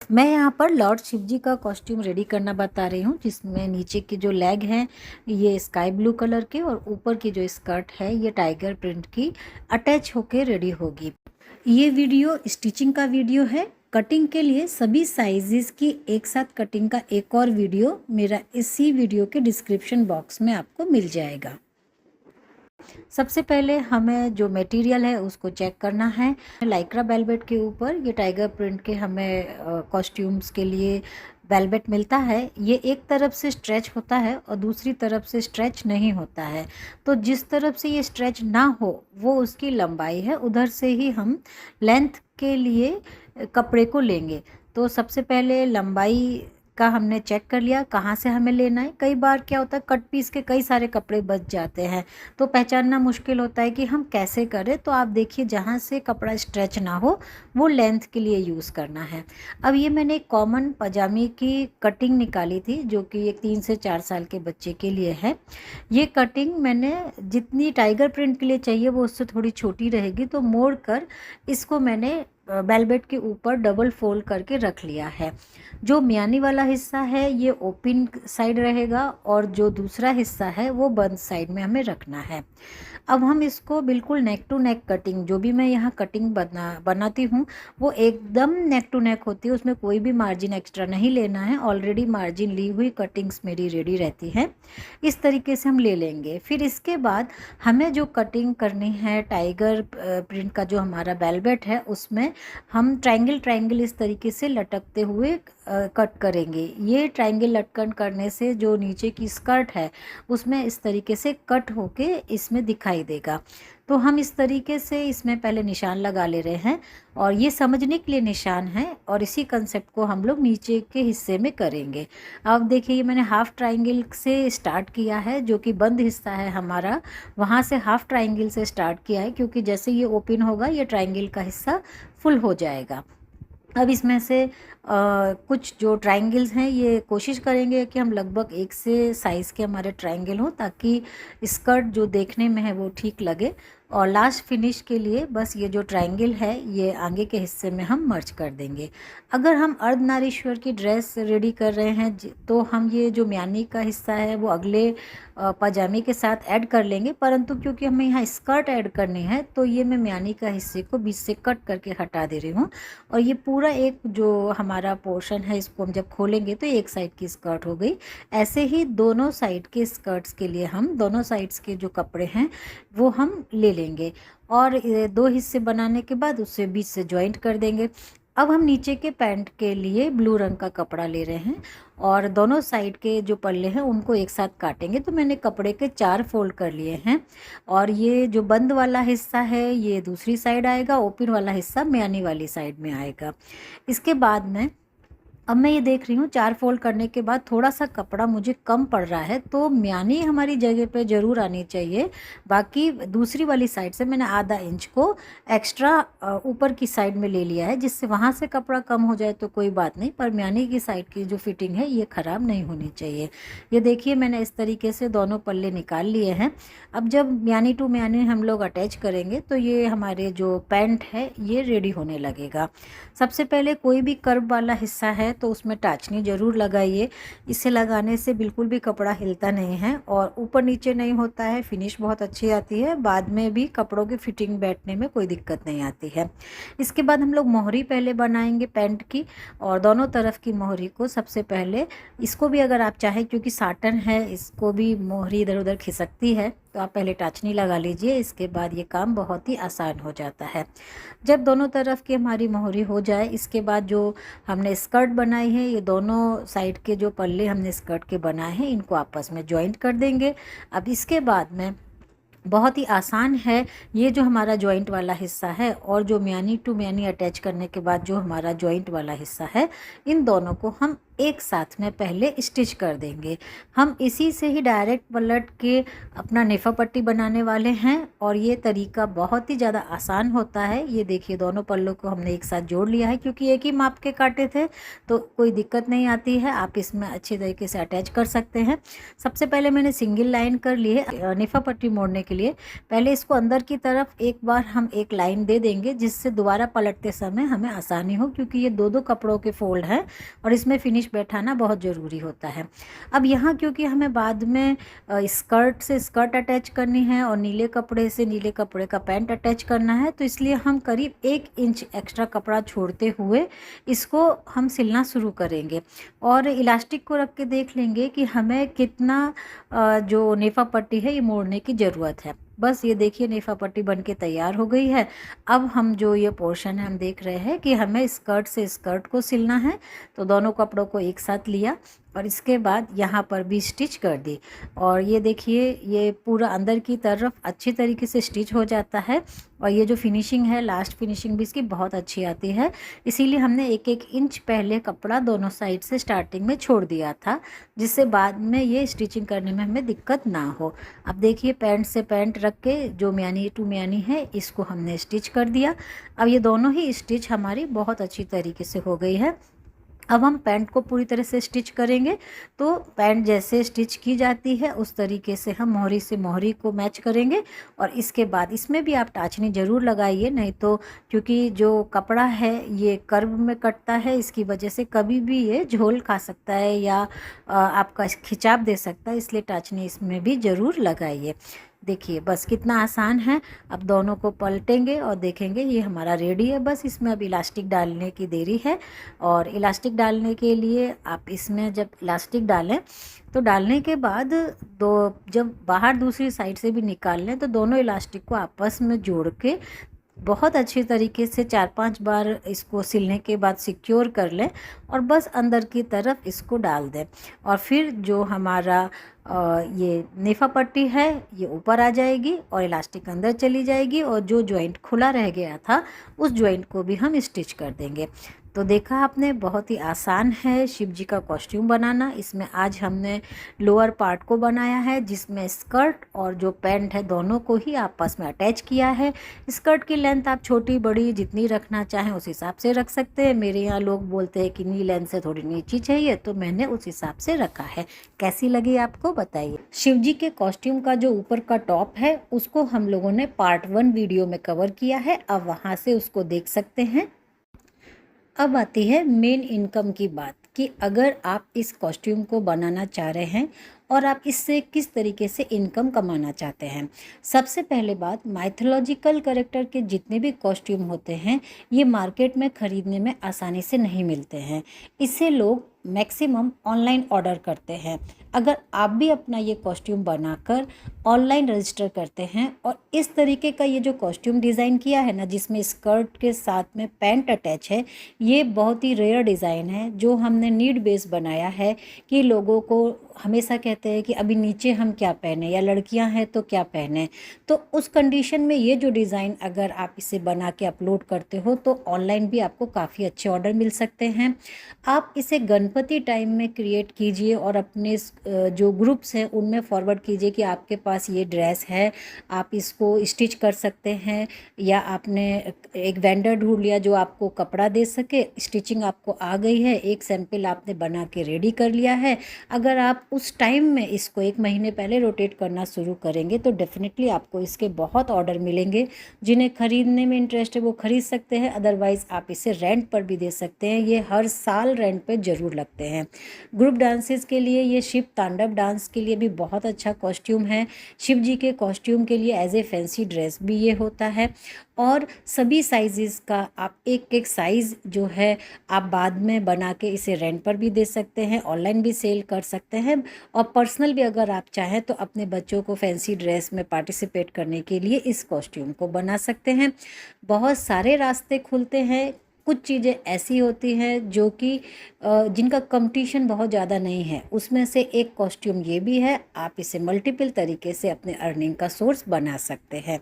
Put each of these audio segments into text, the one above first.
मैं यहाँ पर लॉर्ड शिव जी का कॉस्ट्यूम रेडी करना बता रही हूँ, जिसमें नीचे की जो लेग हैं ये स्काई ब्लू कलर के और ऊपर की जो स्कर्ट है ये टाइगर प्रिंट की अटैच होके रेडी होगी। ये वीडियो स्टिचिंग का वीडियो है। कटिंग के लिए सभी साइजेस की एक साथ कटिंग का एक और वीडियो मेरा इसी वीडियो के डिस्क्रिप्शन बॉक्स में आपको मिल जाएगा। सबसे पहले हमें जो मटेरियल है उसको चेक करना है। लाइक्रा वेलवेट के ऊपर ये टाइगर प्रिंट के हमें कॉस्ट्यूम्स के लिए वेलवेट मिलता है। ये एक तरफ से स्ट्रेच होता है और दूसरी तरफ से स्ट्रेच नहीं होता है, तो जिस तरफ से ये स्ट्रेच ना हो वो उसकी लंबाई है, उधर से ही हम लेंथ के लिए कपड़े को लेंगे। तो सबसे पहले लंबाई का हमने चेक कर लिया कहाँ से हमें लेना है। कई बार क्या होता है कट पीस के कई सारे कपड़े बच जाते हैं तो पहचानना मुश्किल होता है कि हम कैसे करें। तो आप देखिए जहाँ से कपड़ा स्ट्रेच ना हो वो लेंथ के लिए यूज़ करना है। अब ये मैंने एक कॉमन पजामे की कटिंग निकाली थी जो कि एक 3 से 4 साल के बच्चे के लिए है। ये कटिंग मैंने जितनी टाइगर प्रिंट के लिए चाहिए वो उससे थोड़ी छोटी रहेगी, तो मोड़ कर इसको मैंने वेलवेट के ऊपर डबल फोल्ड करके रख लिया है। जो मियानी वाला हिस्सा है ये ओपन साइड रहेगा और जो दूसरा हिस्सा है वो बंद साइड में हमें रखना है। अब हम इसको बिल्कुल नेक टू नेक कटिंग, जो भी मैं यहाँ कटिंग बनाती हूँ वो एकदम नेक टू नेक होती है, उसमें कोई भी मार्जिन एक्स्ट्रा नहीं लेना है। ऑलरेडी मार्जिन ली हुई कटिंग्स मेरी रेडी रहती है। इस तरीके से हम ले लेंगे। फिर इसके बाद हमें जो कटिंग करनी है टाइगर प्रिंट का जो हमारा वेलवेट है उसमें हम ट्रायंगल इस तरीके से लटकते हुए कट करेंगे। ये ट्रायंगल लटकन करने से जो नीचे की स्कर्ट है उसमें इस तरीके से कट होके इसमें दिखाई देगा। तो हम इस तरीके से इसमें पहले निशान लगा ले रहे हैं और ये समझने के लिए निशान है और इसी कंसेप्ट को हम लोग नीचे के हिस्से में करेंगे। अब देखिए ये मैंने हाफ ट्रायंगल से स्टार्ट किया है, जो कि बंद हिस्सा है हमारा, वहाँ से हाफ ट्रायंगल से स्टार्ट किया है क्योंकि जैसे ये ओपन होगा ये ट्रायंगल का हिस्सा फुल हो जाएगा। अब इसमें से कुछ जो ट्रायंगल्स हैं ये कोशिश करेंगे कि हम लगभग एक से साइज़ के हमारे ट्रायंगल हों ताकि स्कर्ट जो देखने में है वो ठीक लगे। और लास्ट फिनिश के लिए बस ये जो ट्रायंगल है ये आगे के हिस्से में हम मर्ज कर देंगे। अगर हम अर्धनारीश्वर की ड्रेस रेडी कर रहे हैं तो हम ये जो म्यानी का हिस्सा है वो अगले पजामे के साथ ऐड कर लेंगे, परंतु क्योंकि हमें यहाँ स्कर्ट ऐड करनी है तो ये मैं म्यानी का हिस्से को बीच से कट करके हटा दे रही हूँ। और ये पूरा एक जो हमारा पोर्शन है इसको हम जब खोलेंगे तो एक साइड की स्कर्ट हो गई। ऐसे ही दोनों साइड के स्कर्ट्स के लिए हम दोनों साइड्स के जो कपड़े हैं वो हम ले लेंगे और ये दो हिस्से बनाने के बाद उससे बीच से जॉइंट कर देंगे। अब हम नीचे के पैंट के लिए ब्लू रंग का कपड़ा ले रहे हैं और दोनों साइड के जो पल्ले हैं उनको एक साथ काटेंगे। तो मैंने कपड़े के 4 फोल्ड कर लिए हैं और ये जो बंद वाला हिस्सा है ये दूसरी साइड आएगा, ओपन वाला हिस्सा म्यानी वाली साइड में आएगा। इसके बाद में अब मैं ये देख रही हूँ 4 फोल्ड करने के बाद थोड़ा सा कपड़ा मुझे कम पड़ रहा है, तो म्यानी हमारी जगह पे ज़रूर आनी चाहिए। बाकी दूसरी वाली साइड से मैंने आधा इंच को एक्स्ट्रा ऊपर की साइड में ले लिया है, जिससे वहाँ से कपड़ा कम हो जाए तो कोई बात नहीं, पर म्यानी की साइड की जो फिटिंग है ये ख़राब नहीं होनी चाहिए। ये देखिए मैंने इस तरीके से दोनों पल्ले निकाल लिए हैं। अब जब म्यानी टू म्यानी हम लोग अटैच करेंगे तो ये हमारे जो पैंट है ये रेडी होने लगेगा। सबसे पहले कोई भी कर्व वाला हिस्सा है तो उसमें टाचनी ज़रूर लगाइए। इसे लगाने से बिल्कुल भी कपड़ा हिलता नहीं है और ऊपर नीचे नहीं होता है, फिनिश बहुत अच्छी आती है। बाद में भी कपड़ों की फिटिंग बैठने में कोई दिक्कत नहीं आती है। इसके बाद हम लोग मोहरी पहले बनाएंगे पैंट की, और दोनों तरफ की मोहरी को सबसे पहले, इसको भी अगर आप चाहें क्योंकि साटन है इसको भी मोहरी इधर उधर खिसकती है तो आप पहले टाचनी लगा लीजिए, इसके बाद ये काम बहुत ही आसान हो जाता है। जब दोनों तरफ की हमारी मोहरी हो जाए इसके बाद जो हमने स्कर्ट बनाई है, ये दोनों साइड के जो पल्ले हमने स्कर्ट के बनाए हैं इनको आपस में जॉइंट कर देंगे। अब इसके बाद में बहुत ही आसान है, ये जो हमारा जॉइंट वाला हिस्सा है और जो म्यानी टू म्यानी अटैच करने के बाद जो हमारा जॉइंट वाला हिस्सा है, इन दोनों को हम एक साथ में पहले स्टिच कर देंगे। हम इसी से ही डायरेक्ट पलट के अपना नेफा पट्टी बनाने वाले हैं और ये तरीका बहुत ही ज़्यादा आसान होता है। ये देखिए दोनों पल्लों को हमने एक साथ जोड़ लिया है, क्योंकि एक ही माप के काटे थे तो कोई दिक्कत नहीं आती है, आप इसमें अच्छे तरीके से अटैच कर सकते हैं। सबसे पहले मैंने सिंगल लाइन कर ली है नेफा पट्टी मोड़ने के लिए। पहले इसको अंदर की तरफ एक बार हम एक लाइन दे देंगे, जिससे दोबारा पलटते समय हमें आसानी हो, क्योंकि ये दो कपड़ों के फोल्ड हैं और इसमें फिनिश बैठाना बहुत ज़रूरी होता है। अब यहाँ क्योंकि हमें बाद में स्कर्ट से स्कर्ट अटैच करनी है और नीले कपड़े से नीले कपड़े का पैंट अटैच करना है, तो इसलिए हम करीब 1 इंच एक्स्ट्रा कपड़ा छोड़ते हुए इसको हम सिलना शुरू करेंगे और इलास्टिक को रख के देख लेंगे कि हमें कितना जो नेफा पट्टी है ये मोड़ने की ज़रूरत है। बस ये देखिए नेफा पट्टी बन के तैयार हो गई है। अब हम जो ये पोर्शन है हम देख रहे हैं कि हमें स्कर्ट से स्कर्ट को सिलना है, तो दोनों कपड़ों को एक साथ लिया और इसके बाद यहाँ पर भी स्टिच कर दी और ये देखिए ये पूरा अंदर की तरफ अच्छी तरीके से स्टिच हो जाता है और ये जो फिनिशिंग है लास्ट फिनिशिंग भी इसकी बहुत अच्छी आती है। इसीलिए हमने 1-1 इंच पहले कपड़ा दोनों साइड से स्टार्टिंग में छोड़ दिया था, जिससे बाद में ये स्टिचिंग करने में हमें दिक्कत ना हो। अब देखिए पैंट से पैंट रख के जो म्यानी टू म्यानी है इसको हमने स्टिच कर दिया। अब ये दोनों ही स्टिच हमारी बहुत अच्छी तरीके से हो गई है। अब हम पैंट को पूरी तरह से स्टिच करेंगे, तो पैंट जैसे स्टिच की जाती है उस तरीके से हम मोहरी से मोहरी को मैच करेंगे और इसके बाद इसमें भी आप टाचनी ज़रूर लगाइए, नहीं तो क्योंकि जो कपड़ा है ये कर्व में कटता है, इसकी वजह से कभी भी ये झोल खा सकता है या आपका खिंचाव दे सकता है, इसलिए टाचनी इसमें भी ज़रूर लगाइए। देखिए बस कितना आसान है। अब दोनों को पलटेंगे और देखेंगे ये हमारा रेडी है। बस इसमें अब इलास्टिक डालने की देरी है और इलास्टिक डालने के लिए आप इसमें जब इलास्टिक डालें तो डालने के बाद जब बाहर दूसरी साइड से भी निकाल लें तो दोनों इलास्टिक को आपस में जोड़ के बहुत अच्छी तरीके से 4-5 बार इसको सिलने के बाद सिक्योर कर लें और बस अंदर की तरफ इसको डाल दें और फिर जो हमारा ये नेफा पट्टी है ये ऊपर आ जाएगी और इलास्टिक अंदर चली जाएगी और जो जॉइंट खुला रह गया था उस जॉइंट को भी हम स्टिच कर देंगे। तो देखा आपने, बहुत ही आसान है शिव जी का कॉस्ट्यूम बनाना। इसमें आज हमने लोअर पार्ट को बनाया है, जिसमें स्कर्ट और जो पैंट है दोनों को ही आपस में अटैच किया है। स्कर्ट की लेंथ आप छोटी बड़ी जितनी रखना चाहें उस हिसाब से रख सकते हैं। मेरे यहाँ लोग बोलते हैं कि नी लेंथ से थोड़ी नीची चाहिए, तो मैंने उस हिसाब से रखा है। कैसी लगी आपको बताइए। शिव जी के कॉस्ट्यूम का जो ऊपर का टॉप है उसको हम लोगों ने पार्ट 1 वीडियो में कवर किया है, अब वहाँ से उसको देख सकते हैं। अब आती है मेन इनकम की बात कि अगर आप इस कॉस्ट्यूम को बनाना चाह रहे हैं और आप इससे किस तरीके से इनकम कमाना चाहते हैं। सबसे पहले बात, माइथोलॉजिकल कैरेक्टर के जितने भी कॉस्ट्यूम होते हैं ये मार्केट में ख़रीदने में आसानी से नहीं मिलते हैं, इससे लोग मैक्सिमम ऑनलाइन ऑर्डर करते हैं। अगर आप भी अपना ये कॉस्ट्यूम बनाकर ऑनलाइन रजिस्टर करते हैं और इस तरीके का ये जो कॉस्ट्यूम डिज़ाइन किया है ना, जिसमें स्कर्ट के साथ में पैंट अटैच है, ये बहुत ही रेयर डिज़ाइन है जो हमने नीड बेस बनाया है कि लोगों को हमेशा कहते हैं कि अभी नीचे हम क्या पहने या लड़कियां हैं तो क्या पहने, तो उस कंडीशन में ये जो डिज़ाइन अगर आप इसे बना के अपलोड करते हो तो ऑनलाइन भी आपको काफ़ी अच्छे ऑर्डर मिल सकते हैं। आप इसे गणपति टाइम में क्रिएट कीजिए और अपने जो ग्रुप्स हैं उनमें फॉरवर्ड कीजिए कि आपके पास ये ड्रेस है, आप इसको स्टिच कर सकते हैं, या आपने एक वेंडर ढूंढ लिया जो आपको कपड़ा दे सके, स्टिचिंग आपको आ गई है, एक सैंपल आपने बना के रेडी कर लिया है। अगर आप उस टाइम में इसको 1 महीने पहले रोटेट करना शुरू करेंगे तो डेफिनेटली आपको इसके बहुत ऑर्डर मिलेंगे। जिन्हें ख़रीदने में इंटरेस्ट है वो ख़रीद सकते हैं, अदरवाइज़ आप इसे रेंट पर भी दे सकते हैं। ये हर साल रेंट पे ज़रूर लगते हैं। ग्रुप डांसेस के लिए ये शिव तांडव डांस के लिए भी बहुत अच्छा कॉस्ट्यूम है। शिव जी के कॉस्ट्यूम के लिए एज ए फैंसी ड्रेस भी ये होता है और सभी साइज़ का आप एक साइज़ जो है आप बाद में बना के इसे रेंट पर भी दे सकते हैं, ऑनलाइन भी सेल कर सकते हैं और पर्सनल भी अगर आप चाहें तो अपने बच्चों को फैंसी ड्रेस में पार्टिसिपेट करने के लिए इस कॉस्ट्यूम को बना सकते हैं। बहुत सारे रास्ते खुलते हैं। कुछ चीज़ें ऐसी होती हैं जो कि जिनका कंपटीशन बहुत ज़्यादा नहीं है, उसमें से एक कॉस्ट्यूम ये भी है। आप इसे मल्टीपल तरीके से अपने अर्निंग का सोर्स बना सकते हैं।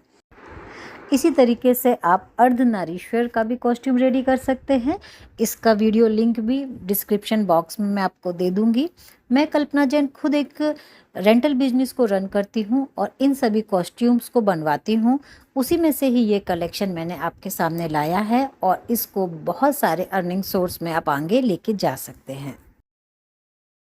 इसी तरीके से आप अर्धनारीश्वर का भी कॉस्ट्यूम रेडी कर सकते हैं। इसका वीडियो लिंक भी डिस्क्रिप्शन बॉक्स में मैं आपको दे दूंगी। मैं कल्पना जैन खुद एक रेंटल बिजनेस को रन करती हूँ और इन सभी कॉस्ट्यूम्स को बनवाती हूँ। उसी में से ही ये कलेक्शन मैंने आपके सामने लाया है और इसको बहुत सारे अर्निंग सोर्स में आप आगे लेके जा सकते हैं।